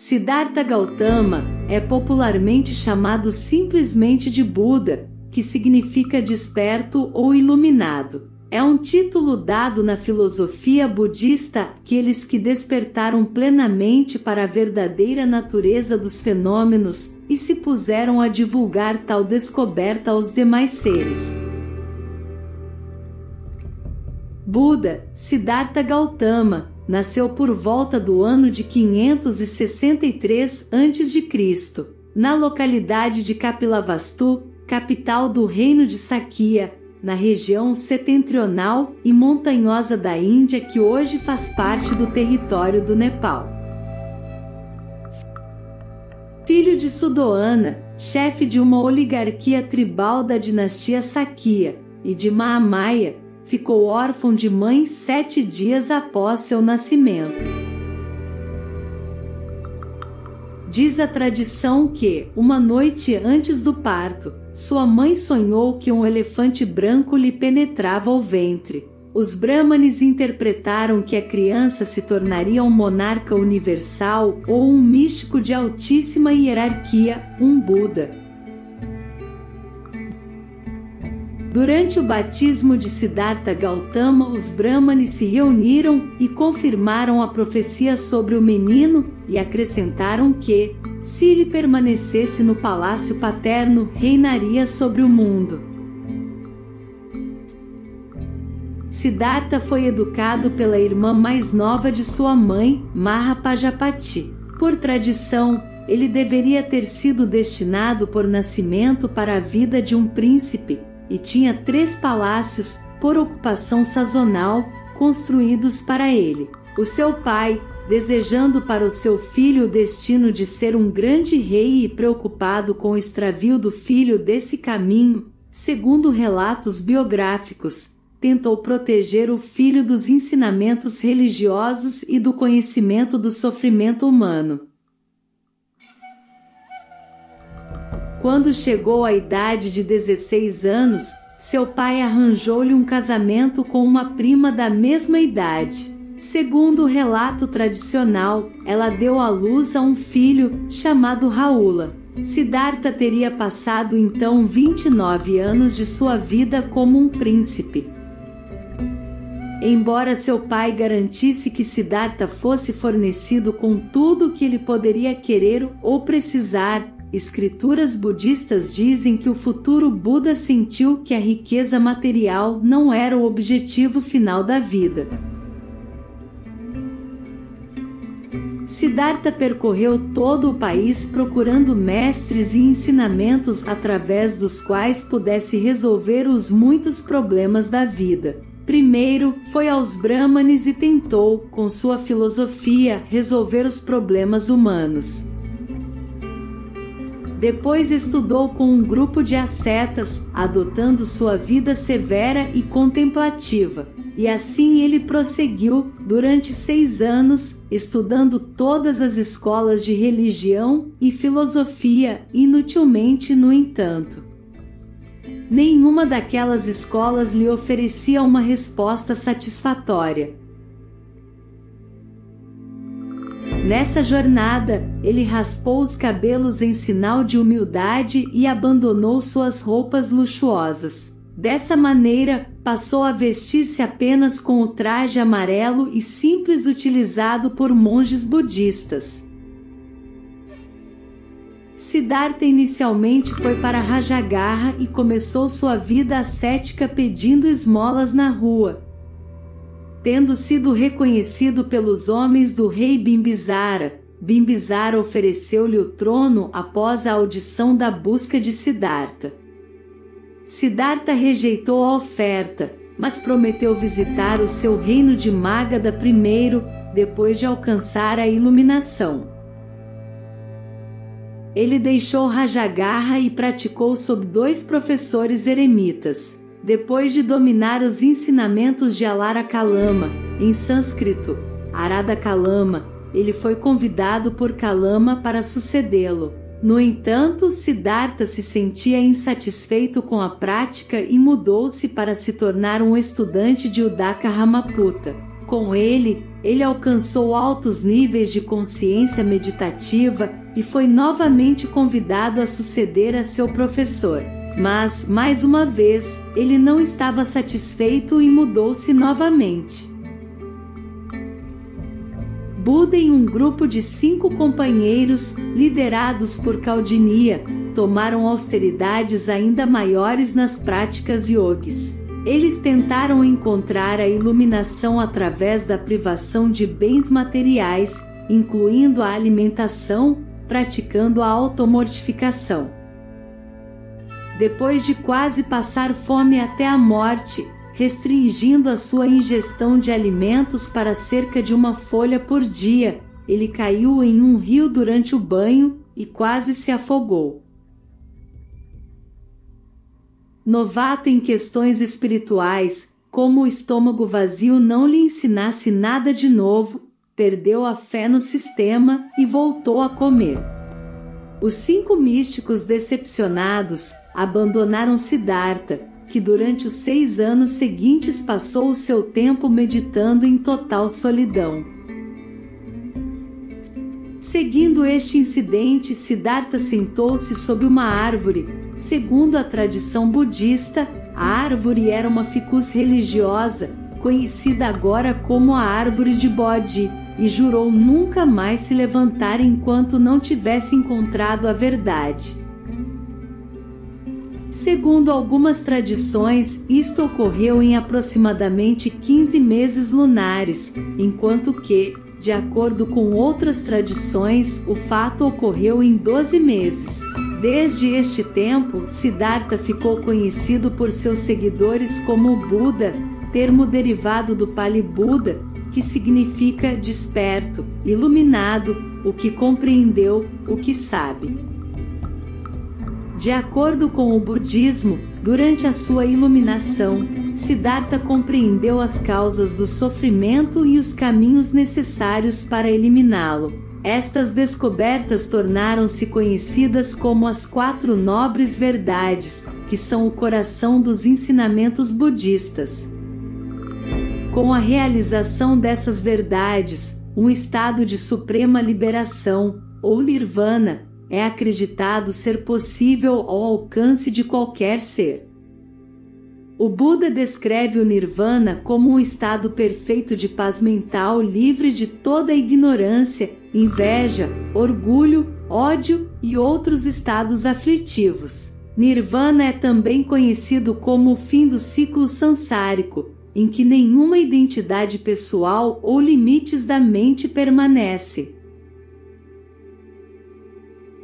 Siddhartha Gautama é popularmente chamado simplesmente de Buda, que significa desperto ou iluminado. É um título dado na filosofia budista àqueles que despertaram plenamente para a verdadeira natureza dos fenômenos e se puseram a divulgar tal descoberta aos demais seres. Buda, Siddhartha Gautama, nasceu por volta do ano de 563 a.C., na localidade de Kapilavastu, capital do reino de Sakya, na região setentrional e montanhosa da Índia que hoje faz parte do território do Nepal. Filho de Sudoana, chefe de uma oligarquia tribal da dinastia Sakya, e de Mahamaya, ficou órfão de mãe 7 dias após seu nascimento. Diz a tradição que, uma noite antes do parto, sua mãe sonhou que um elefante branco lhe penetrava o ventre. Os Brahmanes interpretaram que a criança se tornaria um monarca universal ou um místico de altíssima hierarquia, um Buda. Durante o batismo de Siddhartha Gautama, os Brahmanes se reuniram e confirmaram a profecia sobre o menino e acrescentaram que, se ele permanecesse no palácio paterno, reinaria sobre o mundo. Siddhartha foi educado pela irmã mais nova de sua mãe, Mahapajapati. Por tradição, ele deveria ter sido destinado por nascimento para a vida de um príncipe, e tinha 3 palácios, por ocupação sazonal, construídos para ele. O seu pai, desejando para o seu filho o destino de ser um grande rei e preocupado com o extravio do filho desse caminho, segundo relatos biográficos, tentou proteger o filho dos ensinamentos religiosos e do conhecimento do sofrimento humano. Quando chegou à idade de 16 anos, seu pai arranjou-lhe um casamento com uma prima da mesma idade. Segundo o relato tradicional, ela deu à luz a um filho, chamado Rahula. Siddhartha teria passado então 29 anos de sua vida como um príncipe. Embora seu pai garantisse que Siddhartha fosse fornecido com tudo o que ele poderia querer ou precisar, escrituras budistas dizem que o futuro Buda sentiu que a riqueza material não era o objetivo final da vida. Siddhartha percorreu todo o país procurando mestres e ensinamentos através dos quais pudesse resolver os muitos problemas da vida. Primeiro, foi aos Brahmanes e tentou, com sua filosofia, resolver os problemas humanos. Depois estudou com um grupo de ascetas, adotando sua vida severa e contemplativa. E assim ele prosseguiu, durante 6 anos, estudando todas as escolas de religião e filosofia, inutilmente, no entanto. Nenhuma daquelas escolas lhe oferecia uma resposta satisfatória. Nessa jornada, ele raspou os cabelos em sinal de humildade e abandonou suas roupas luxuosas. Dessa maneira, passou a vestir-se apenas com o traje amarelo e simples utilizado por monges budistas. Siddhartha inicialmente foi para Rajagaha e começou sua vida ascética pedindo esmolas na rua. Tendo sido reconhecido pelos homens do rei Bimbisara, Bimbisara ofereceu-lhe o trono após a audição da busca de Siddhartha. Siddhartha rejeitou a oferta, mas prometeu visitar o seu reino de Magadha primeiro, depois de alcançar a iluminação. Ele deixou Rajagaha e praticou sob 2 professores eremitas. Depois de dominar os ensinamentos de Alara Kalama, em sânscrito, Arada Kalama, ele foi convidado por Kalama para sucedê-lo. No entanto, Siddhartha se sentia insatisfeito com a prática e mudou-se para se tornar um estudante de Uddaka Ramaputta. Com ele alcançou altos níveis de consciência meditativa e foi novamente convidado a suceder a seu professor. Mas, mais uma vez, ele não estava satisfeito e mudou-se novamente. Buda e um grupo de 5 companheiros, liderados por Kaudinya, tomaram austeridades ainda maiores nas práticas yogis. Eles tentaram encontrar a iluminação através da privação de bens materiais, incluindo a alimentação, praticando a automortificação. Depois de quase passar fome até a morte, restringindo a sua ingestão de alimentos para cerca de uma folha por dia, ele caiu em um rio durante o banho e quase se afogou. Novato em questões espirituais, como o estômago vazio não lhe ensinasse nada de novo, perdeu a fé no sistema e voltou a comer. Os 5 místicos decepcionados abandonaram Siddhartha, que durante os 6 anos seguintes passou o seu tempo meditando em total solidão. Seguindo este incidente, Siddhartha sentou-se sob uma árvore. Segundo a tradição budista, a árvore era uma ficus religiosa, conhecida agora como a árvore de Bodhi, e jurou nunca mais se levantar enquanto não tivesse encontrado a verdade. Segundo algumas tradições, isto ocorreu em aproximadamente 15 meses lunares, enquanto que, de acordo com outras tradições, o fato ocorreu em 12 meses. Desde este tempo, Siddhartha ficou conhecido por seus seguidores como Buda, termo derivado do Pali Buda, que significa desperto, iluminado, o que compreendeu, o que sabe. De acordo com o budismo, durante a sua iluminação, Siddhartha compreendeu as causas do sofrimento e os caminhos necessários para eliminá-lo. Estas descobertas tornaram-se conhecidas como as 4 nobres verdades, que são o coração dos ensinamentos budistas. Com a realização dessas verdades, um estado de suprema liberação, ou nirvana, é acreditado ser possível ao alcance de qualquer ser. O Buda descreve o nirvana como um estado perfeito de paz mental livre de toda ignorância, inveja, orgulho, ódio e outros estados aflitivos. Nirvana é também conhecido como o fim do ciclo samsárico, em que nenhuma identidade pessoal ou limites da mente permanece.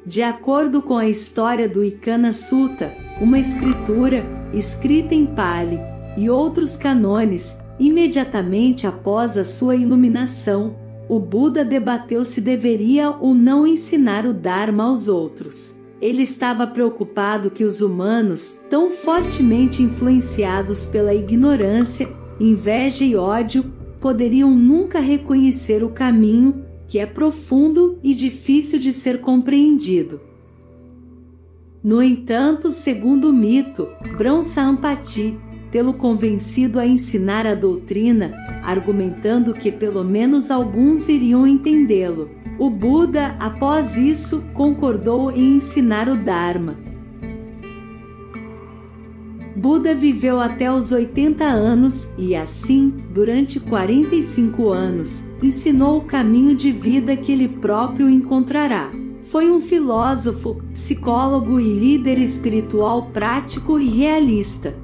De acordo com a história do Ikana Sutta, uma escritura, escrita em Pali, e outros canones, imediatamente após a sua iluminação, o Buda debateu se deveria ou não ensinar o Dharma aos outros. Ele estava preocupado que os humanos, tão fortemente influenciados pela ignorância, inveja e ódio, poderiam nunca reconhecer o caminho, que é profundo e difícil de ser compreendido. No entanto, segundo o mito, Brahma-Sampati, tê-lo convencido a ensinar a doutrina, argumentando que pelo menos alguns iriam entendê-lo, o Buda, após isso, concordou em ensinar o Dharma. Buda viveu até os 80 anos e, assim, durante 45 anos, ensinou o caminho de vida que ele próprio encontrará. Foi um filósofo, psicólogo e líder espiritual prático e realista.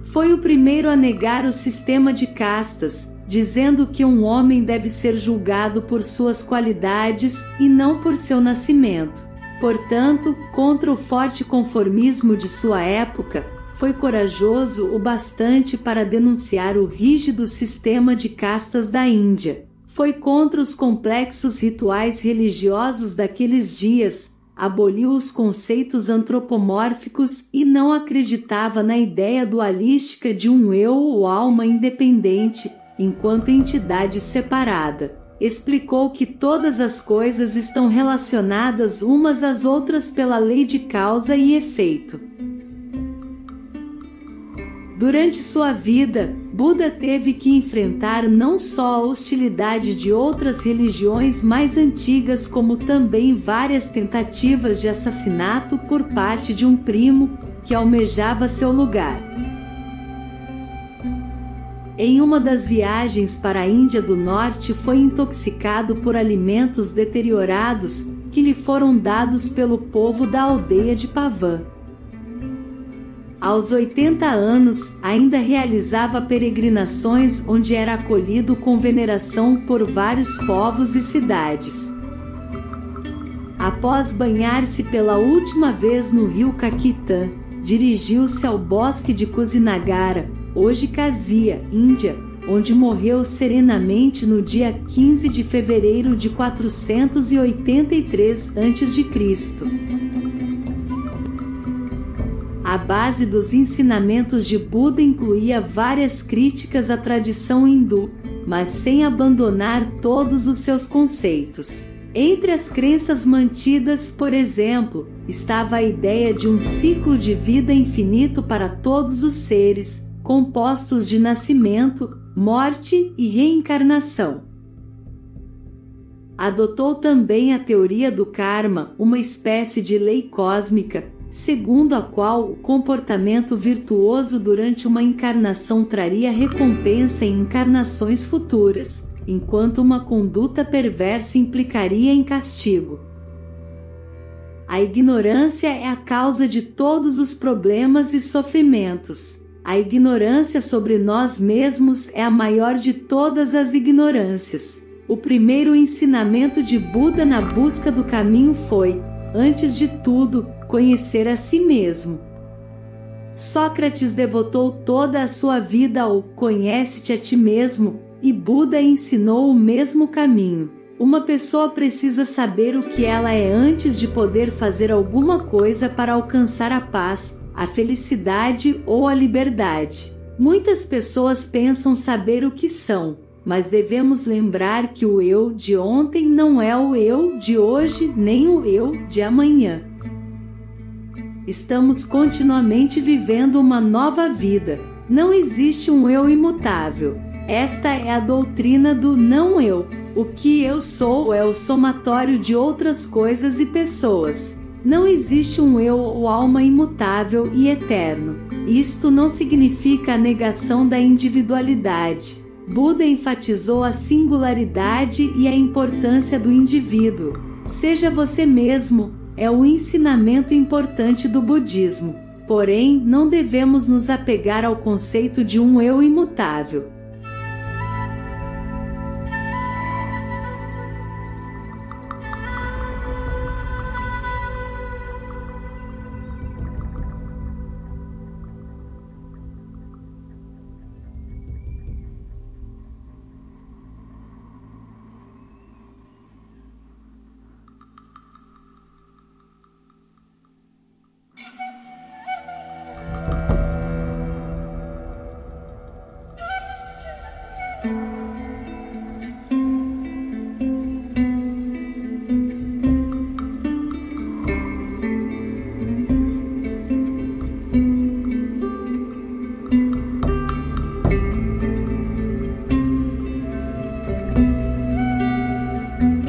Foi o primeiro a negar o sistema de castas, dizendo que um homem deve ser julgado por suas qualidades e não por seu nascimento. Portanto, contra o forte conformismo de sua época, foi corajoso o bastante para denunciar o rígido sistema de castas da Índia. Foi contra os complexos rituais religiosos daqueles dias, aboliu os conceitos antropomórficos e não acreditava na ideia dualística de um eu ou alma independente, enquanto entidade separada. Explicou que todas as coisas estão relacionadas umas às outras pela lei de causa e efeito. Durante sua vida, Buda teve que enfrentar não só a hostilidade de outras religiões mais antigas, como também várias tentativas de assassinato por parte de um primo que almejava seu lugar. Em uma das viagens para a Índia do Norte, foi intoxicado por alimentos deteriorados que lhe foram dados pelo povo da aldeia de Pavan. Aos 80 anos, ainda realizava peregrinações onde era acolhido com veneração por vários povos e cidades. Após banhar-se pela última vez no rio Caquetá, dirigiu-se ao bosque de Kusinagara, hoje Kazia, Índia, onde morreu serenamente no dia 15 de fevereiro de 483 a.C. A base dos ensinamentos de Buda incluía várias críticas à tradição hindu, mas sem abandonar todos os seus conceitos. Entre as crenças mantidas, por exemplo, estava a ideia de um ciclo de vida infinito para todos os seres, compostos de nascimento, morte e reencarnação. Adotou também a teoria do karma, uma espécie de lei cósmica, segundo a qual o comportamento virtuoso durante uma encarnação traria recompensa em encarnações futuras, enquanto uma conduta perversa implicaria em castigo. A ignorância é a causa de todos os problemas e sofrimentos. A ignorância sobre nós mesmos é a maior de todas as ignorâncias. O primeiro ensinamento de Buda na busca do caminho foi, antes de tudo, conhecer a si mesmo. Sócrates devotou toda a sua vida ao "conhece-te a ti mesmo", e Buda ensinou o mesmo caminho. Uma pessoa precisa saber o que ela é antes de poder fazer alguma coisa para alcançar a paz, a felicidade ou a liberdade. Muitas pessoas pensam saber o que são, mas devemos lembrar que o eu de ontem não é o eu de hoje, nem o eu de amanhã. Estamos continuamente vivendo uma nova vida. Não existe um eu imutável. Esta é a doutrina do não eu. O que eu sou é o somatório de outras coisas e pessoas. Não existe um eu ou alma imutável e eterno. Isto não significa a negação da individualidade. Buda enfatizou a singularidade e a importância do indivíduo. Seja você mesmo, é o ensinamento importante do budismo. Porém, não devemos nos apegar ao conceito de um eu imutável.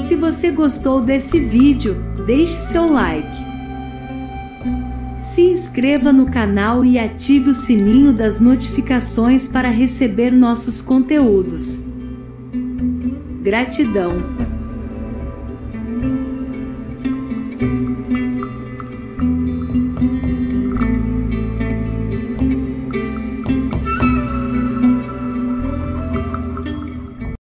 Se você gostou desse vídeo, deixe seu like. Se inscreva no canal e ative o sininho das notificações para receber nossos conteúdos. Gratidão!